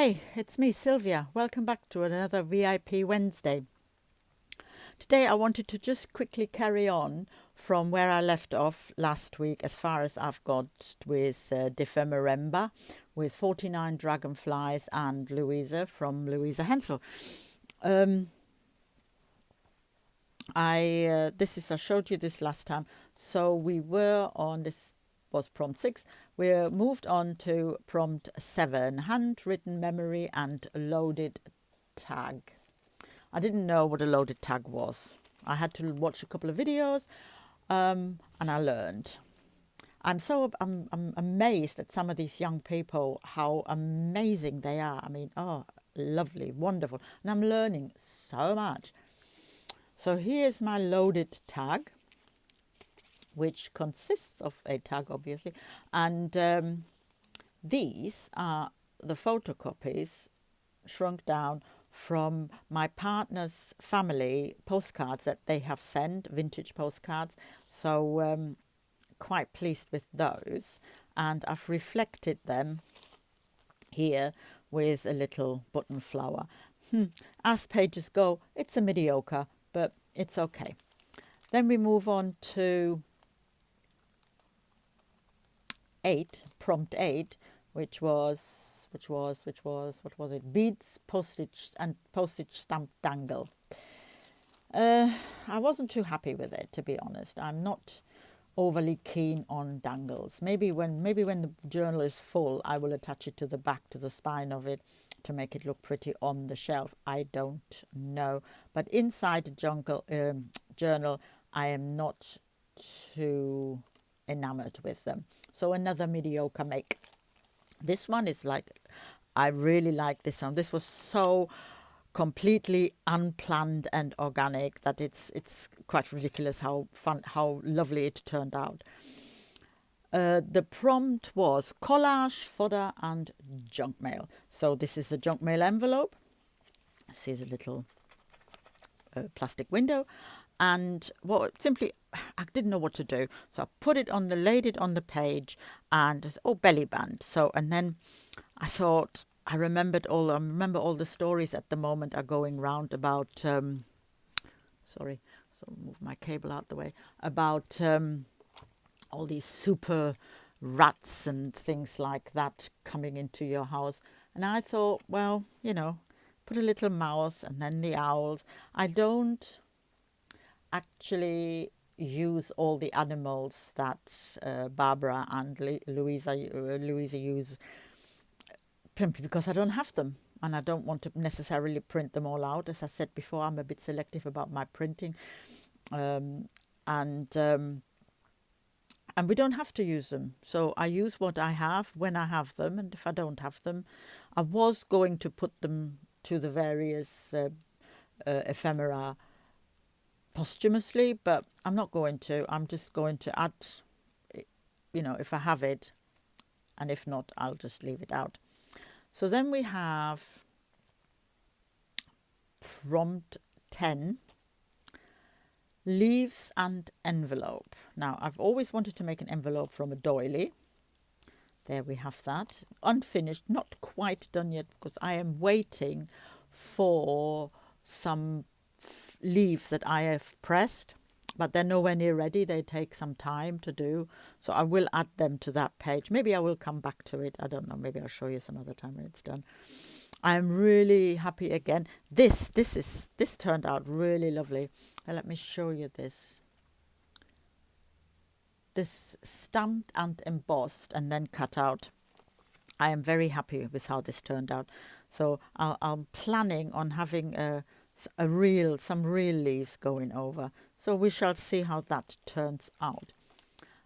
Hey, it's me, Sylvia. Welcome back to another VIP Wednesday. Today I wanted to just quickly carry on from where I left off last week as far as I've got with Dephemerember with 49 Dragonflies and Louisa from Louisa Hensel. I showed you this last time. So we were on this was prompt 6. We moved on to prompt 7, handwritten memory and loaded tag. I didn't know what a loaded tag was. I had to watch a couple of videos and I learned. I'm amazed at some of these young people, how amazing they are. I mean, oh, lovely, wonderful. And I'm learning so much. So here's my loaded tag, which consists of a tag, obviously. And these are the photocopies shrunk down from my partner's family postcards that they have sent, vintage postcards. So quite pleased with those. And I've reflected them here with a little button flower. As pages go, it's a mediocre, but it's okay. Then we move on to prompt 8, which was what was it? Beads, postage and postage stamp dangle. I wasn't too happy with it, to be honest. I'm not overly keen on dangles. Maybe when the journal is full, I will attach it to the back, to the spine of it, to make it look pretty on the shelf. I don't know. But inside the journal, I am not too enamored with them. So another mediocre make. This one is I really like this one. This was so completely unplanned and organic that it's quite ridiculous how lovely it turned out. The prompt was collage, fodder and junk mail. So this is a junk mail envelope. This is a little plastic window, and I didn't know what to do, so I laid it on the page, and belly band. So, and then I thought, I remember all the stories at the moment are going round about sorry, so move my cable out the way, about all these super rats and things like that coming into your house. And I thought, well, put a little mouse and then the owls. I don't actually use all the animals that Barbara and Louisa use, simply because I don't have them and I don't want to necessarily print them all out. As I said before, I'm a bit selective about my printing, and we don't have to use them. So I use what I have when I have them, and if I don't have them, I was going to put them to the various ephemera posthumously, but I'm not going to. I'm just going to add, if I have it, and if not, I'll just leave it out. So then we have prompt 10, leaves and envelope. Now, I've always wanted to make an envelope from a doily. There we have that. Unfinished, not quite done yet, because I am waiting for some leaves that I have pressed, but they're nowhere near ready. They take some time to do, so I will add them to that page. Maybe I will come back to it. I don't know. Maybe I'll show you some other time when it's done. I'm really happy again. This turned out really lovely. Let me show you this. This stamped and embossed and then cut out. I am very happy with how this turned out. So I'm planning on having some real leaves going over. So we shall see how that turns out.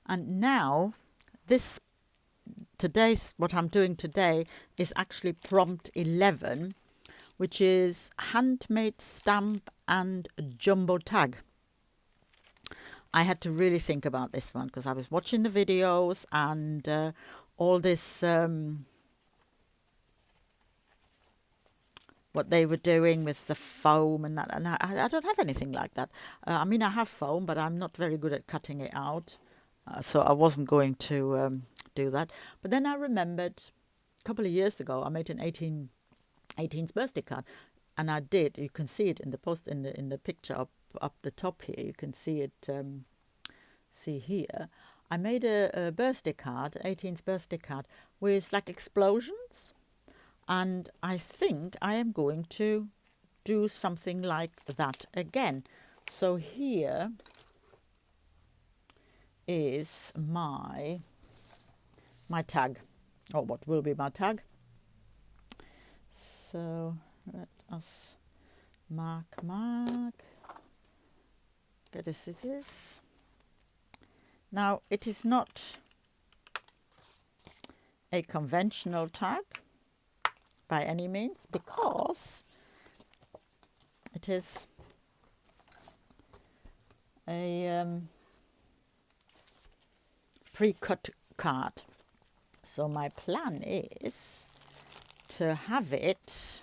And now what I'm doing today is actually prompt 11, which is handmade stamp and jumbo tag. I had to really think about this one because I was watching the videos and all this what they were doing with the foam and that, and I don't have anything like that. I mean, I have foam, but I'm not very good at cutting it out, so I wasn't going to do that. But then I remembered a couple of years ago I made an 18 18th birthday card. And I did, you can see it in the post, in the picture up the top here, you can see it, see here. I made a birthday card, 18th birthday card, with like explosions. And I think I am going to do something like that again. So here is my tag, or what will be my tag. So let us mark. Get the scissors. Now it is not a conventional tag by any means, because it is a pre-cut card. So my plan is to have it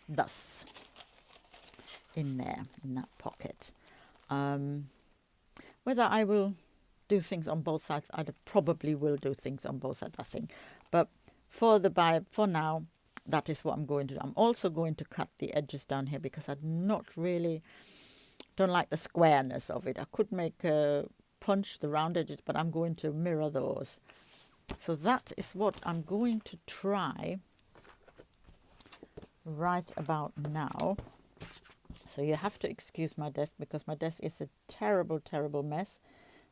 thus in there, in that pocket. Whether I will do things on both sides, I probably will do things on both sides, I think. But for now, that is what I'm going to do. I'm also going to cut the edges down here, because I don't like the squareness of it. I could make punch the round edges, but I'm going to mirror those. So that is what I'm going to try right about now. So you have to excuse my desk, because my desk is a terrible, terrible mess.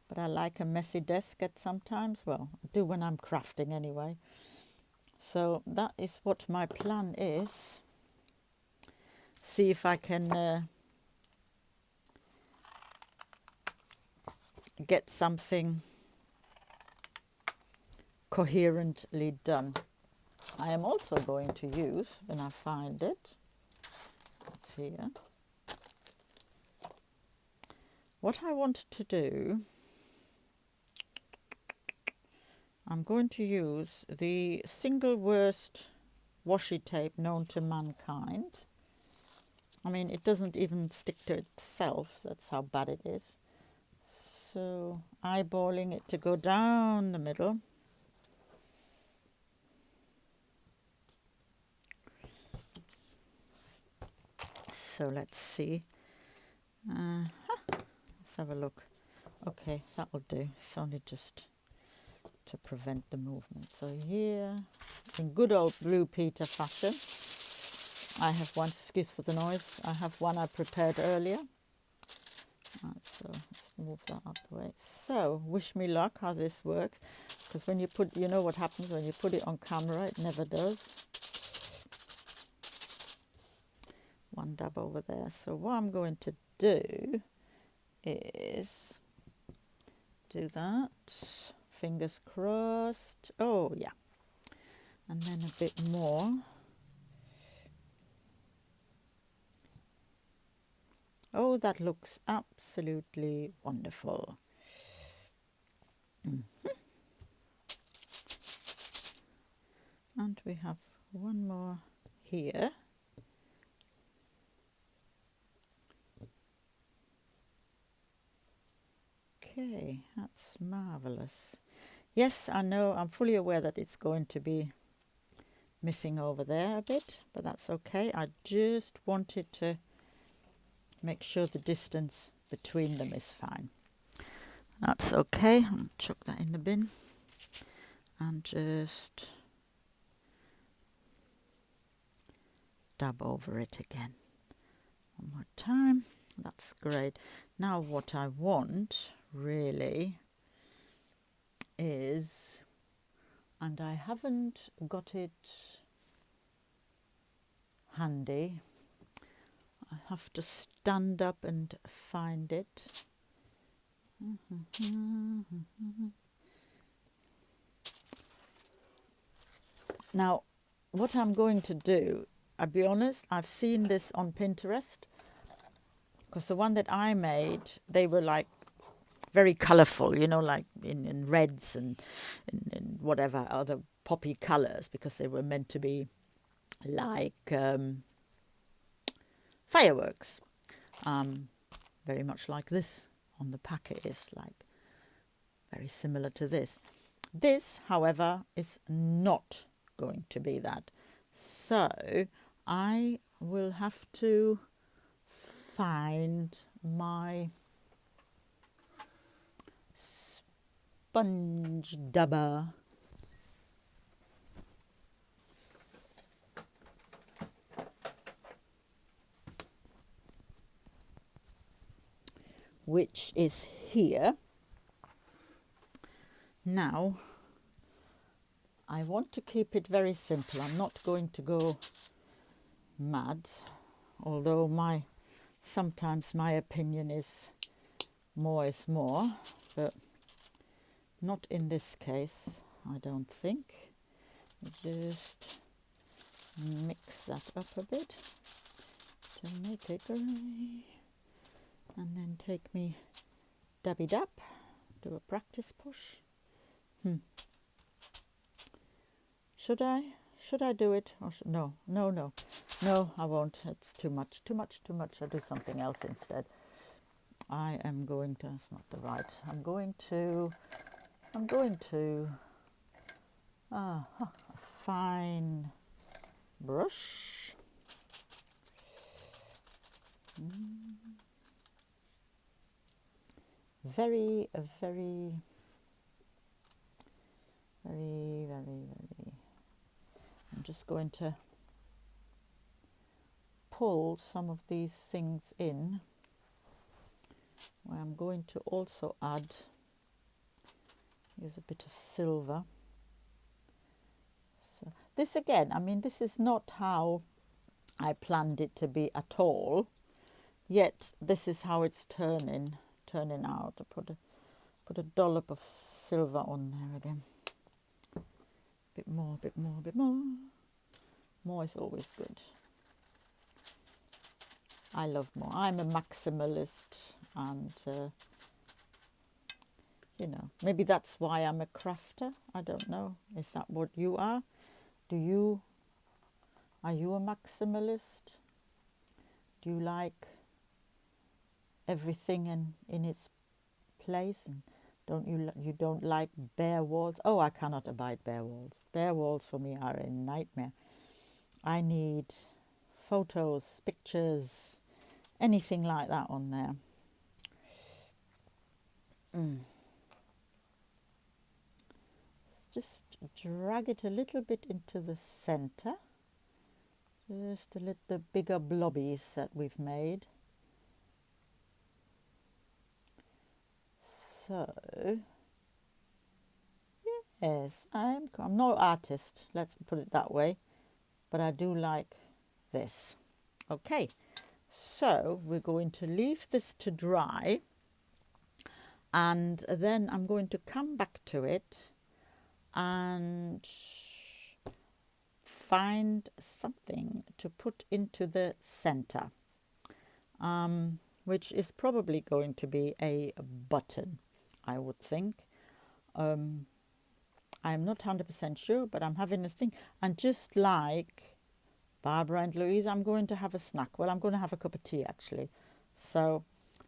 But I like a messy desk at sometimes. Well, I do when I'm crafting anyway. So that is what my plan is. See if I can get something coherently done. I am also going to use, when I find it, it's here. What I want to do, I'm going to use the single worst washi tape known to mankind. I mean, it doesn't even stick to itself, that's how bad it is. So eyeballing it to go down the middle. So let's see. Let's have a look. Okay, that will do. It's only just to prevent the movement. So here, in good old Blue Peter fashion, I have one, excuse for the noise, I have one I prepared earlier. Right, so let's move that out the way. So wish me luck how this works, because when you put, you know what happens when you put it on camera, it never does. One dab over there. So what I'm going to do is do that, fingers crossed. Oh yeah, and then a bit more. Oh, that looks absolutely wonderful. And we have one more here. Okay, that's marvelous. Yes, I know, I'm fully aware that it's going to be missing over there a bit, but that's okay. I just wanted to make sure the distance between them is fine. That's okay. I'll chuck that in the bin and just dab over it again. One more time. That's great. Now what I want really is, and I haven't got it handy, I have to stand up and find it. Now what I'm going to do, I'll be honest, I've seen this on Pinterest, because the one that I made, they were like very colourful, you know, like in reds and in whatever other poppy colours, because they were meant to be like fireworks. Very much like this on the packet is like very similar to this. This, however, is not going to be that. So I will have to find my sponge dubber. Which is here. Now, I want to keep it very simple. I'm not going to go mad, although sometimes my opinion is more is more, but not in this case, I don't think. Just mix that up a bit to make it grey, and then take me dabby dab, do a practice push. Should I do it? Or no, I won't. It's too much. I'll do something else instead. I am going to, that's not the right. I'm going to a fine brush. Very, very, very, very, very. I'm just going to pull some of these things in, where I'm going to also add, here's a bit of silver. So this again, I mean, this is not how I planned it to be at all, yet this is how it's turning out. I put a dollop of silver on there again. Bit more. More is always good. I love more. I'm a maximalist, and you know, maybe that's why I'm a crafter. I don't know. Is that what you are? Are you a maximalist? Do you like everything in its place, and you don't like bare walls? Oh, I cannot abide bare walls. Bare walls for me are a nightmare. I need photos, pictures, anything like that on there. Let's just drag it a little bit into the center, just to let the bigger blobbies that we've made. So yes, I'm no artist, let's put it that way, but I do like this. Okay, so we're going to leave this to dry, and then I'm going to come back to it and find something to put into the center, which is probably going to be a button, I would think. I'm not 100% sure, but I'm having a think. And just like Barbara and Louise, I'm going to have a snack. Well, I'm going to have a cup of tea, actually. So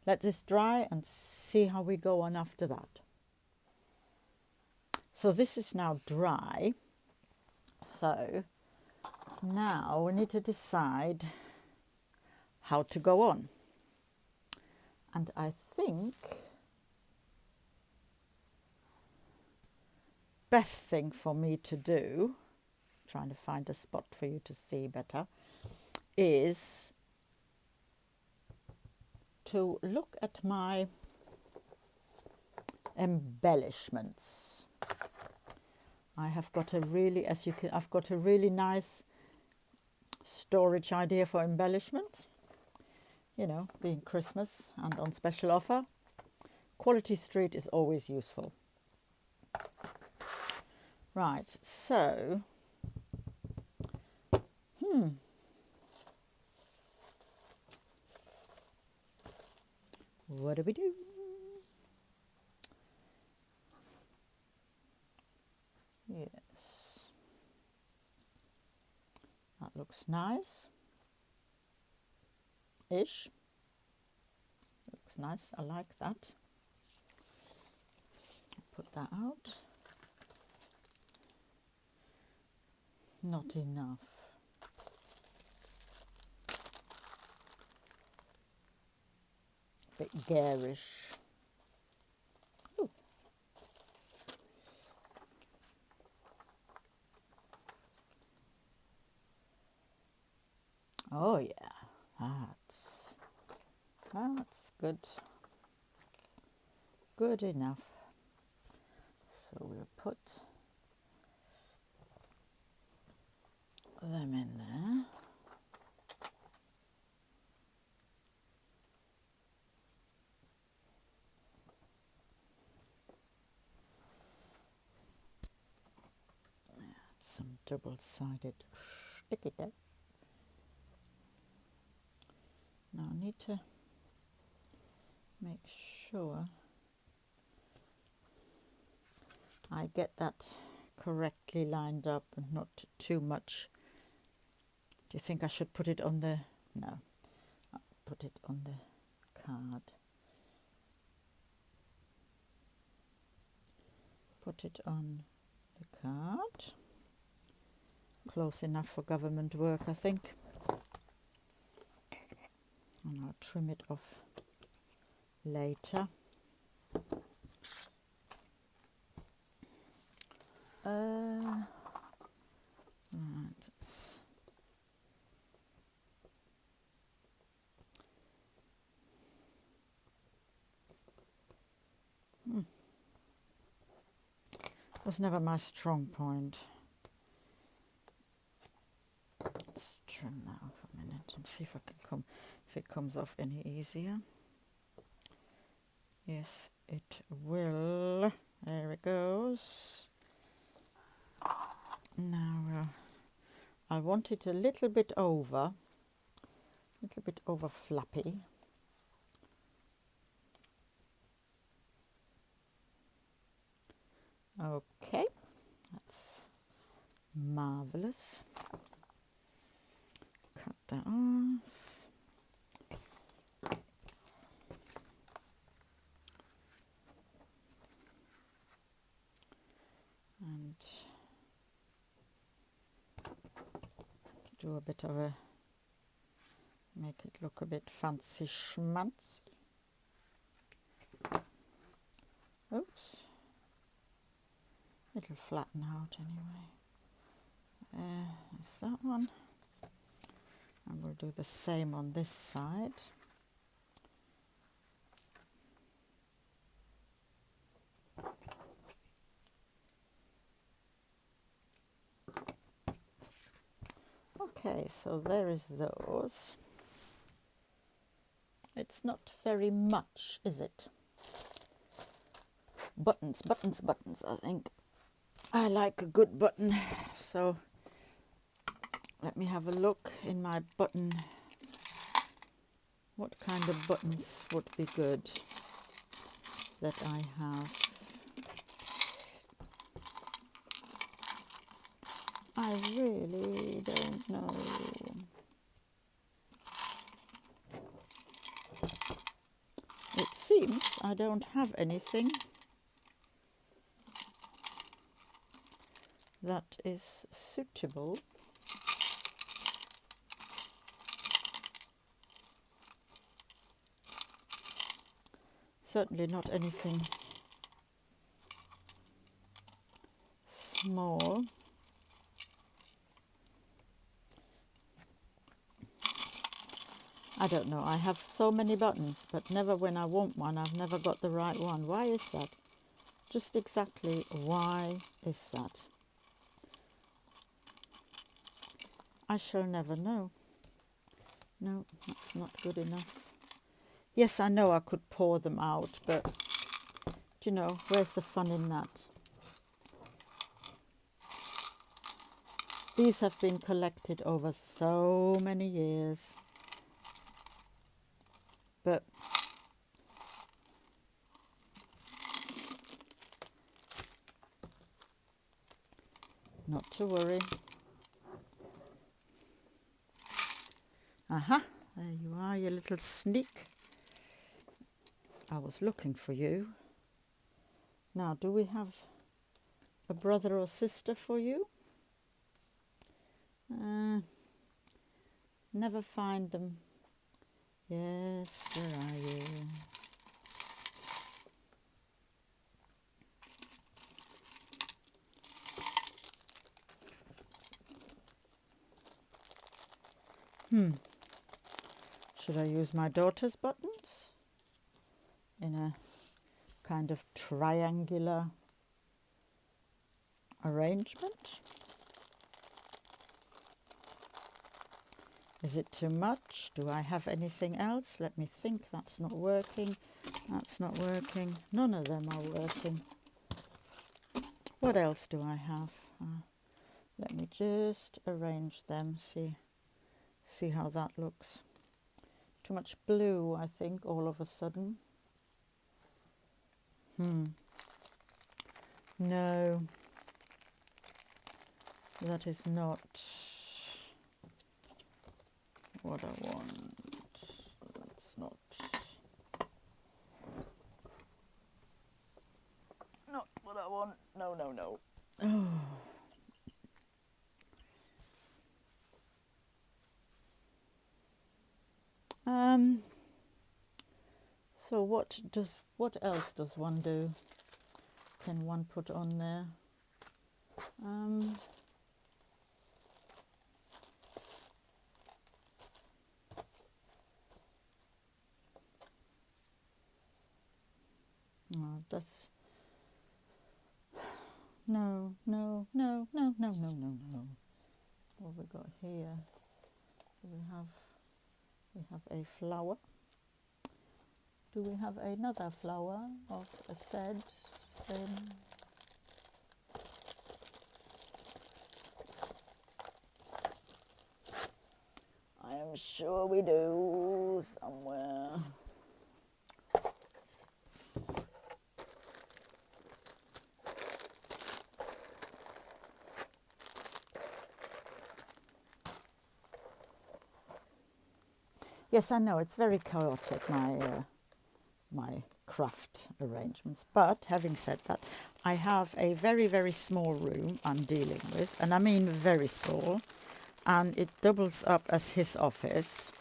let this dry and see how we go on after that. So this is now dry. So now we need to decide how to go on. And I think best thing for me to do, trying to find a spot for you to see better, is to look at my embellishments. I have got a really, I've got a really nice storage idea for embellishment. You know, being Christmas and on special offer, Quality Street is always useful. Right, so what do we do? Yes, that looks nice. Ish. Looks nice, I like that. Put that out. Not enough. bit garish. Ooh. Oh yeah, that's good. Good enough. So we'll put them in there. Some double-sided sticky tape. Now I need to make sure I get that correctly lined up and not too much. Do you think I should put it on the... No, I'll put it on the card. Put it on the card. Close enough for government work, I think. And I'll trim it off later. Right. Was never my strong point. Let's trim that off a minute and see if I can if it comes off any easier. Yes, it will. There it goes. Now I want it a little bit over flappy. Okay, that's marvelous. Cut that off. And do a bit of a, make it look a bit fancy schmancy. Oops. It'll flatten out anyway. There's that one. And we'll do the same on this side. Okay, so there is those. It's not very much, is it? Buttons, buttons, buttons, I think. I like a good button, so let me have a look in my button. What kind of buttons would be good that I have? I really don't know. It seems I don't have anything that is suitable. Certainly not anything small. I don't know, I have so many buttons, but never when I want one, I've never got the right one. Why is that? Just exactly why is that? I shall never know. No, that's not good enough. Yes, I know I could pour them out, but, do you know, where's the fun in that? These have been collected over so many years. But not to worry. Aha, there you are, you little sneak. I was looking for you. Now, do we have a brother or sister for you? Never find them Yes, where are you? Should I use my daughter's buttons in a kind of triangular arrangement? Is it too much? Do I have anything else? Let me think. That's not working. That's not working. None of them are working. What else do I have? Let me just arrange them. See how that looks. Too much blue, I think, all of a sudden. No, that is not what I want. That's not what I want. No, no, no. So what else does one do? Can one put on there? Oh, that's no. What have we got here? We have a flower. Do we have another flower of a said same? I am sure we do somewhere. Yes, I know it's very chaotic, my craft arrangements. But having said that, I have a very, very small room I'm dealing with, and I mean very small, and it doubles up as his office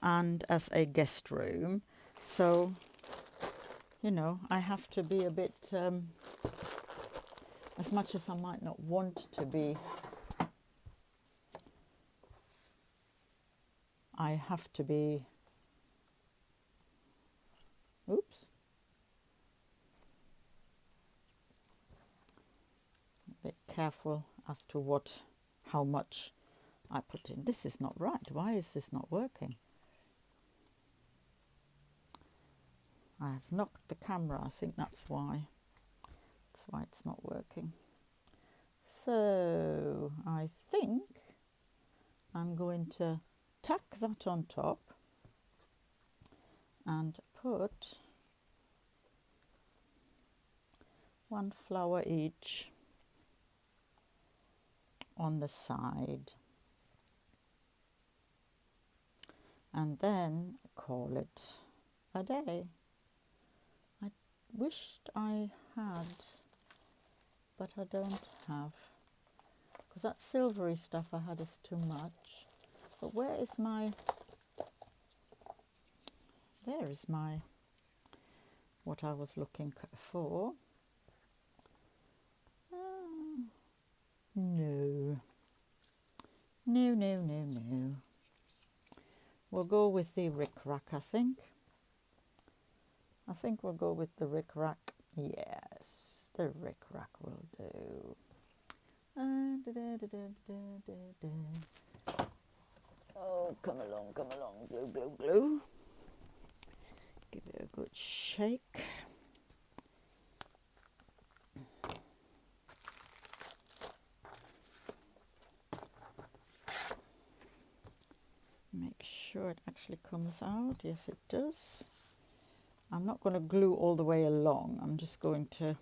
and as a guest room. So, you know, I have to be a bit, as much as I might not want to be, I have to be, oops, a bit careful as to how much I put in. This is not right. Why is this not working? I have knocked the camera. I think that's why. That's why it's not working. So I think I'm going to tack that on top and put one flower each on the side, and then call it a day. I wished I had, but I don't have, because that silvery stuff I had is too much. But where is my, there is my, what I was looking for. No. We'll go with the rick-rack, I think. I think we'll go with the rick-rack. Yes, the rick-rack will do. Oh, come along, glue, glue, glue. Give it a good shake. Make sure it actually comes out. Yes, it does. I'm not going to glue all the way along. I'm just going to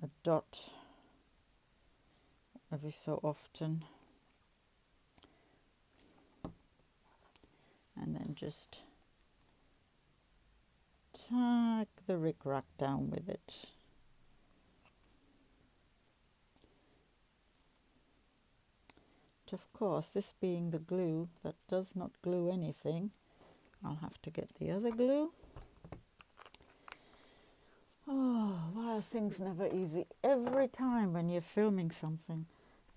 a dot every so often, and then just tag the rick-rack down with it. But of course, this being the glue that does not glue anything, I'll have to get the other glue. Oh, why are things never easy? Every time when you're filming something,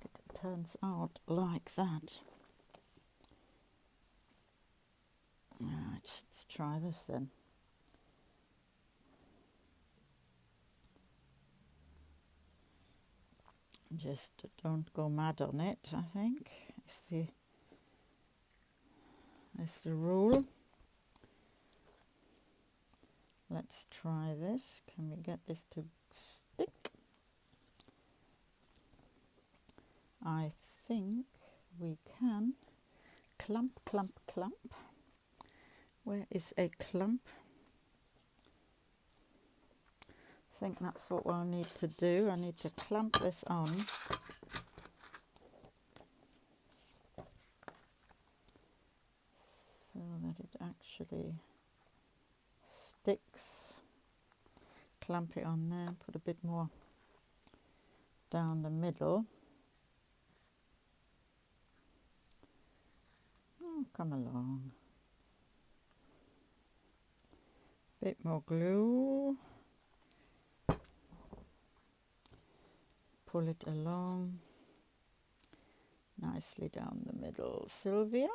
it turns out like that. Right, let's try this then. Just don't go mad on it, I think, is the rule. Let's try this. Can we get this to stick? I think we can. Clump, clump, clump. Where is a clump? I think that's what I'll need to do. I need to clamp this on. So that it actually sticks. Clamp it on there, put a bit more down the middle. Oh, come along. Bit more glue. Pull it along nicely down the middle, Sylvia.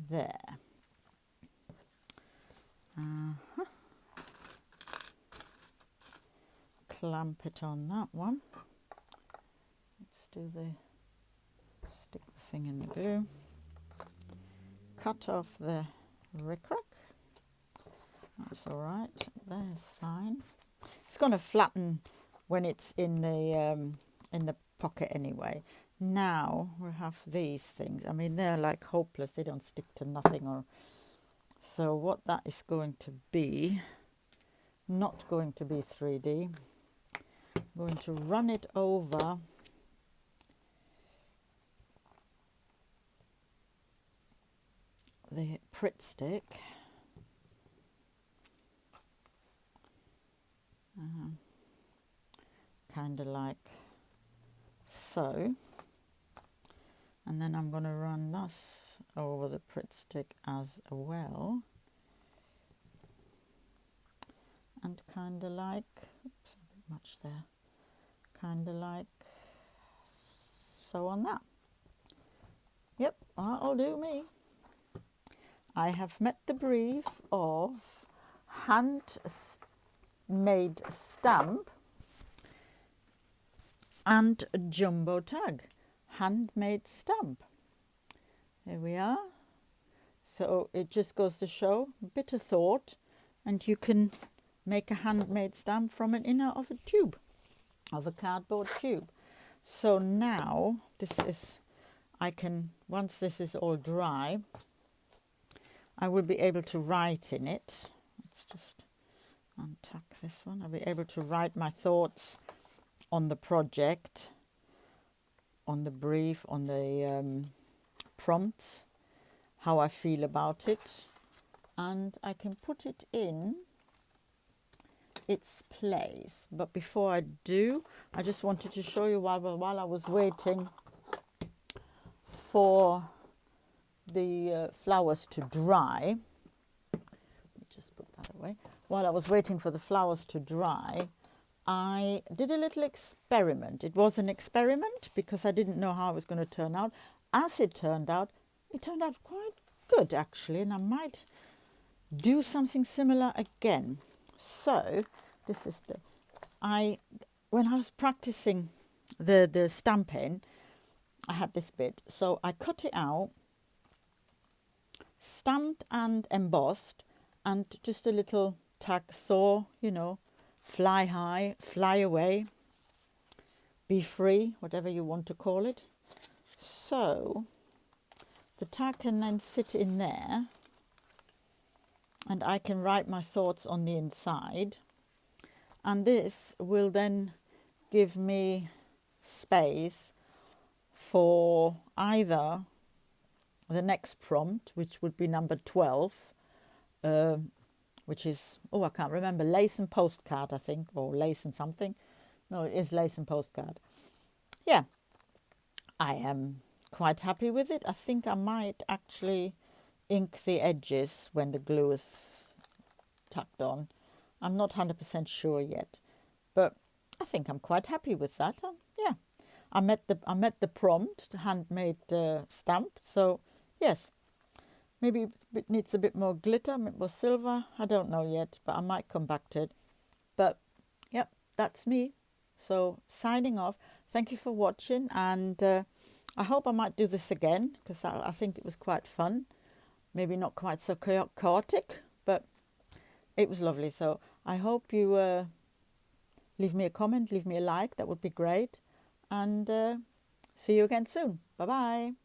There. Clamp it on that one. Let's do stick the thing in the glue. Cut off the rickrack. That's all right. There's fine. It's going to flatten when it's in the pocket anyway. Now we have these things. I mean, they're like hopeless. They don't stick to nothing. Or so what that is going to be, not going to be 3D. I'm going to run it over the Pritt stick. Kind of like so. And then I'm going to run this over the Pritt stick as well. And kind of like, oops, a bit much there. Kind of like so on that. Yep, that'll do me. I have met the brief of handmade stamp and jumbo tag. Handmade stamp. There we are. So it just goes to show a bit of thought, and you can make a handmade stamp from an inner of a tube, of a cardboard tube. So now this is, once this is all dry, I will be able to write in it. Let's just untuck this one. I'll be able to write my thoughts on the project, on the brief, on the prompts, how I feel about it, and I can put it in its place. But before I do, I just wanted to show you while I was waiting for the flowers to dry. Let me just put that away. While I was waiting for the flowers to dry, I did a little experiment. It was an experiment because I didn't know how it was going to turn out. As it turned out quite good actually, and I might do something similar again. So this is when I was practicing the stamping, I had this bit, so I cut it out, stamped and embossed, and just a little tag saw, fly high, fly away, be free, whatever you want to call it. So the tag can then sit in there, and I can write my thoughts on the inside, and this will then give me space for either the next prompt, which would be number 12, which is, I can't remember, lace and postcard, I think, or lace and something. No, it is lace and postcard. Yeah, I am quite happy with it. I think I might actually ink the edges when the glue is tucked on. I'm not 100% sure yet, but I think I'm quite happy with that. Yeah, I met the prompt handmade stamp. So yes, maybe it needs a bit more glitter, a bit more silver. I don't know yet, but I might come back to it. But yep, that's me. So signing off. Thank you for watching, and I hope I might do this again because I think it was quite fun. Maybe not quite so chaotic, but it was lovely. So I hope you leave me a comment, leave me a like. That would be great. And see you again soon. Bye bye.